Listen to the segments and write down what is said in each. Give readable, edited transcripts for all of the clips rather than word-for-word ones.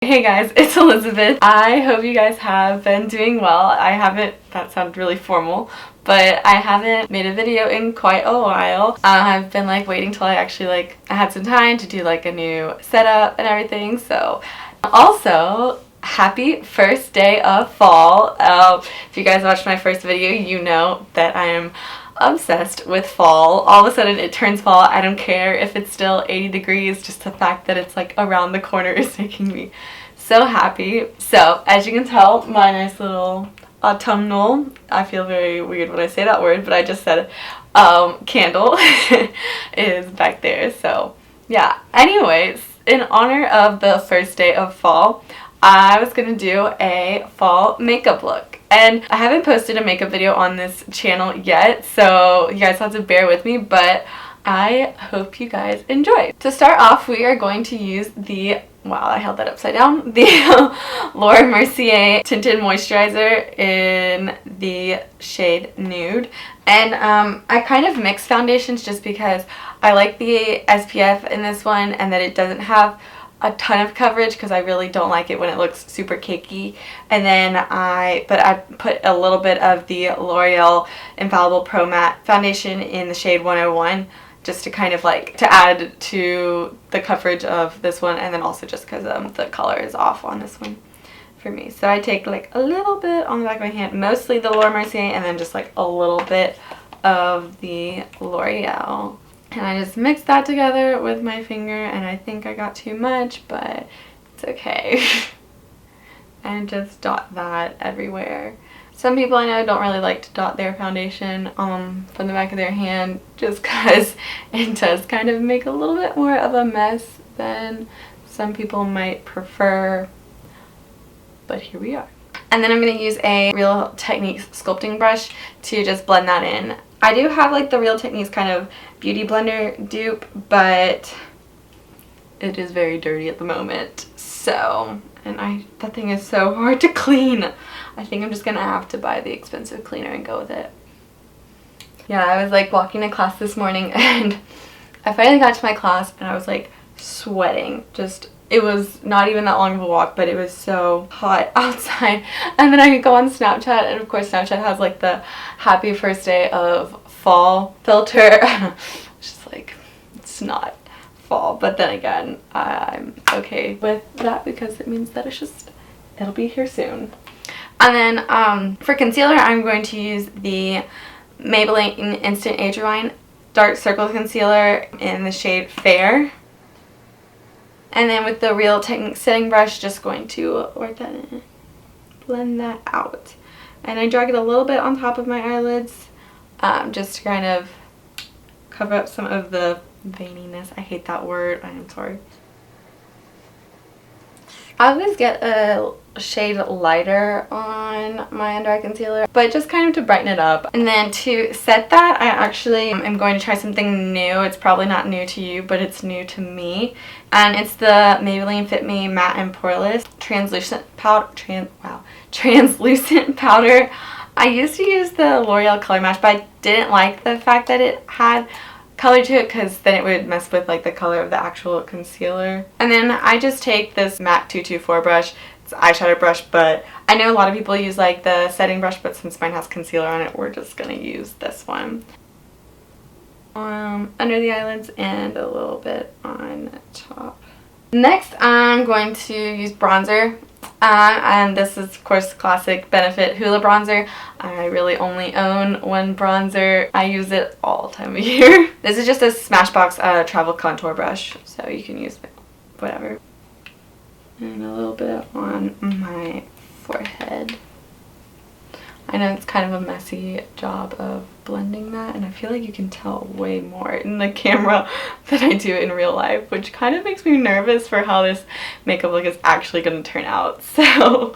Hey guys, it's Elizabeth. I hope you guys have been doing well. That sounded really formal, but I haven't made a video in quite a while. I've been waiting till I actually I had some time to do a new setup and everything. So also, happy first day of fall. If you guys watched my first video, you know that I am obsessed with fall. All of a sudden it turns fall. I don't care if it's still 80 degrees, just the fact that it's around the corner is making me so happy. So as you can tell, my nice little autumnal, I feel very weird when I say that word, but I just said it, candle is back there. So yeah, anyways, in honor of the first day of fall, I was gonna do a fall makeup look. And I haven't posted a makeup video on this channel yet, so you guys have to bear with me, but I hope you guys enjoy. To start off, we are going to use the, wow, I held that upside down, the Laura Mercier Tinted Moisturizer in the shade Nude. And I kind of mix foundations just because I like the SPF in this one and that it doesn't have a ton of coverage because I really don't like it when it looks super cakey. And then I put a little bit of the L'Oreal Infallible Pro Matte foundation in the shade 101 just to kind of to add to the coverage of this one, and then also just because the color is off on this one for me. So I take a little bit on the back of my hand, mostly the Laura Mercier, and then just a little bit of the L'Oreal. And I just mixed that together with my finger, and I think I got too much, but it's okay. And just dot that everywhere. Some people I know don't really like to dot their foundation from the back of their hand just because it does kind of make a little bit more of a mess than some people might prefer. But here we are. And then I'm going to use a Real Techniques sculpting brush to just blend that in. I do have the Real Techniques kind of beauty blender dupe, but it is very dirty at the moment. So, and that thing is so hard to clean. I think I'm just gonna have to buy the expensive cleaner and go with it. Yeah, I was walking to class this morning and I finally got to my class and I was sweating. It was not even that long of a walk, but it was so hot outside. And then I could go on Snapchat, and of course Snapchat has the happy first day of fall filter. Just it's not fall, but then again, I'm okay with that because it means that it'll be here soon. And then for concealer, I'm going to use the Maybelline Instant Age Rewind Dark Circle Concealer in the shade Fair. And then with the Real Techniques setting brush, just going to work that in, blend that out. And I drag it a little bit on top of my eyelids, just to kind of cover up some of the veininess. I hate that word, I'm sorry. I always get a shade lighter on my under eye concealer, but just kind of to brighten it up. And then to set that, I actually am going to try something new. It's probably not new to you, but it's new to me. And it's the Maybelline Fit Me Matte and Poreless Translucent Powder. Translucent powder. I used to use the L'Oreal Color Match, but I didn't like the fact that it had color to it because then it would mess with the color of the actual concealer. And then I just take this MAC 224 brush. It's an eyeshadow brush, but I know a lot of people use the setting brush, but since mine has concealer on it, we're just gonna use this one. Under the eyelids and a little bit on top. Next, I'm going to use bronzer. And this is of course classic Benefit Hoola bronzer. I really only own one bronzer. I use it all time of year. This is just a Smashbox travel contour brush, so you can use whatever. And a little bit on my forehead. I know it's kind of a messy job of blending that, and I feel you can tell way more in the camera than I do in real life, which kind of makes me nervous for how this makeup look is actually going to turn out. So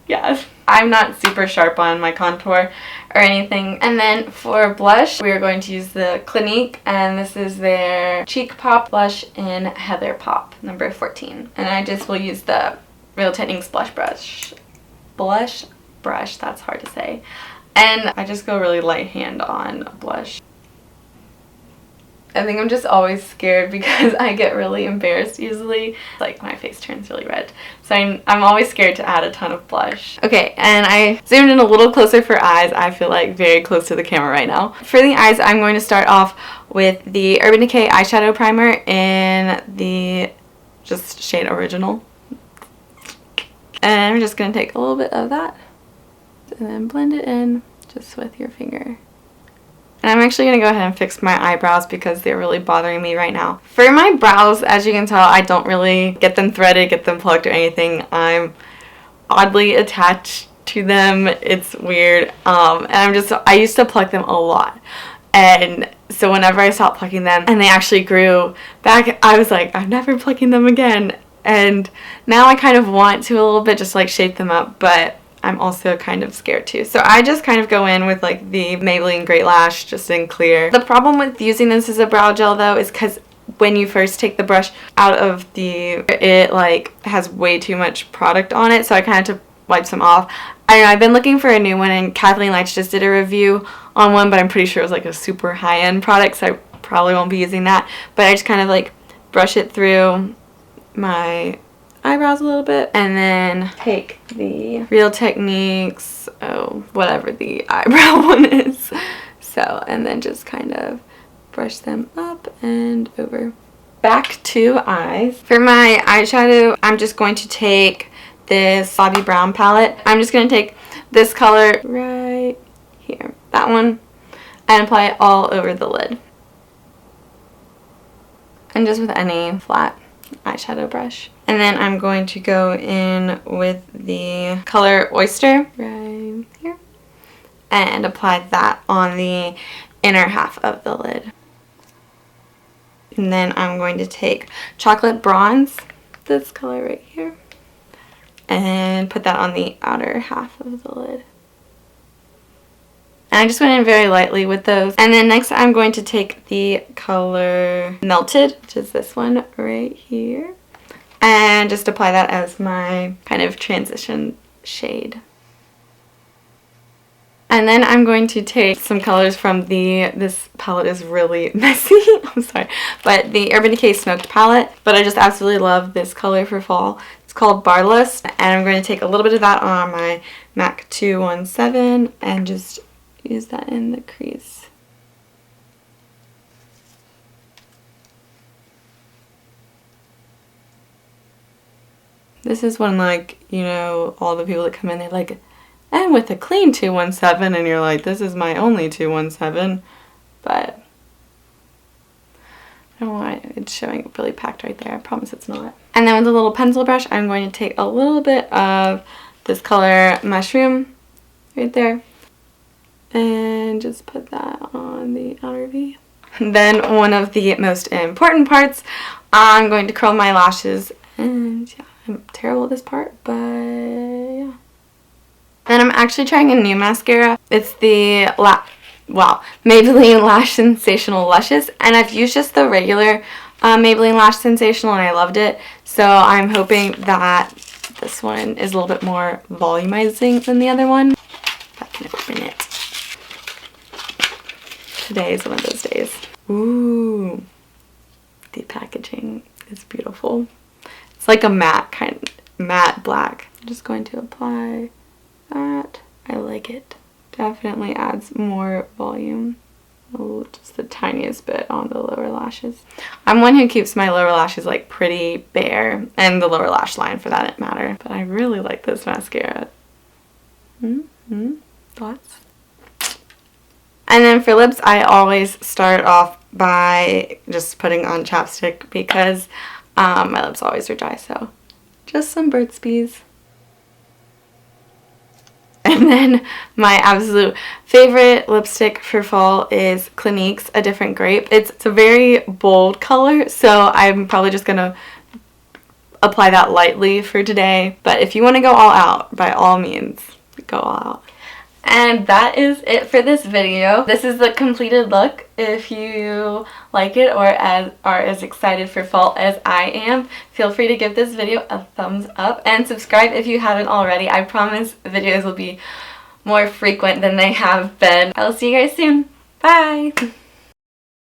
yeah, I'm not super sharp on my contour or anything. And then for blush, we are going to use the Clinique, and this is their Cheek Pop blush in Heather Pop number 14. And I just will use the Real Techniques blush brush, that's hard to say, and I just go really light hand on blush. I think I'm just always scared because I get really embarrassed easily. Like my face turns really red. So I'm always scared to add a ton of blush. Okay, and I zoomed in a little closer for eyes. I feel like very close to the camera right now. For the eyes, I'm going to start off with the Urban Decay eyeshadow primer in the just shade Original. And I'm just going to take a little bit of that and then blend it in just with your finger. And I'm actually going to go ahead and fix my eyebrows because they're really bothering me right now. For my brows, as you can tell, I don't really get them threaded, get them plucked or anything. I'm oddly attached to them. It's weird. And I used to pluck them a lot. And so whenever I stopped plucking them and they actually grew back, I was like, I'm never plucking them again. And now I kind of want to a little bit, just like shape them up, but I'm also kind of scared too. So I just kind of go in with like the Maybelline Great Lash just in clear. The problem with using this as a brow gel though is because when you first take the brush out of it like has way too much product on it, so I kind of have to wipe some off. I know I've been looking for a new one, and Kathleen Lights just did a review on one, but I'm pretty sure it was like a super high-end product, so I probably won't be using that. But I just kind of like brush it through my eyebrows a little bit and then take the Real Techniques, whatever the eyebrow one is, and then just kind of brush them up and over. Back to eyes. For my eyeshadow, I'm just going to take this Bobbi Brown palette. I'm just going to take this color right here, that one, and apply it all over the lid. And just with any flat eyeshadow brush. And then I'm going to go in with the color Oyster right here and apply that on the inner half of the lid. And then I'm going to take Chocolate Bronze, this color right here, and put that on the outer half of the lid. And I just went in very lightly with those. And then next I'm going to take the color Melted, which is this one right here, and just apply that as my kind of transition shade. And then I'm going to take some colors from this palette is really messy, I'm sorry, but the Urban Decay Smoked palette. But I just absolutely love this color for fall. It's called Bar Lust, and I'm going to take a little bit of that on my MAC 217 and just use that in the crease. This is when, like, you know, all the people that come in, they're like, and with a clean 217, and you're like, this is my only 217, but I don't know why it's showing really packed right there. I promise it's not. And then with a little pencil brush, I'm going to take a little bit of this color Mushroom right there and just put that on the outer V. Then one of the most important parts, I'm going to curl my lashes, and yeah, I'm terrible at this part, but yeah. Then I'm actually trying a new mascara. It's the Maybelline Lash Sensational Luscious, and I've used just the regular Maybelline Lash Sensational and I loved it. So I'm hoping that this one is a little bit more volumizing than the other one. If I can open it. Today is one of those days. Ooh, the packaging is beautiful. It's like a matte black. I'm just going to apply that. I like it. Definitely adds more volume. Oh, just the tiniest bit on the lower lashes. I'm one who keeps my lower lashes like pretty bare, and the lower lash line for that matter. But I really like this mascara. Thoughts? And then for lips, I always start off by just putting on chapstick because my lips always are dry. So just some Burt's Bees. And then my absolute favorite lipstick for fall is Clinique's A Different Grape. It's a very bold color, so I'm probably just going to apply that lightly for today. But if you want to go all out, by all means, go all out. And that is it for this video. This is the completed look. If you like it or are as excited for fall as I am, feel free to give this video a thumbs up and subscribe if you haven't already. I promise videos will be more frequent than they have been. I'll see you guys soon. Bye!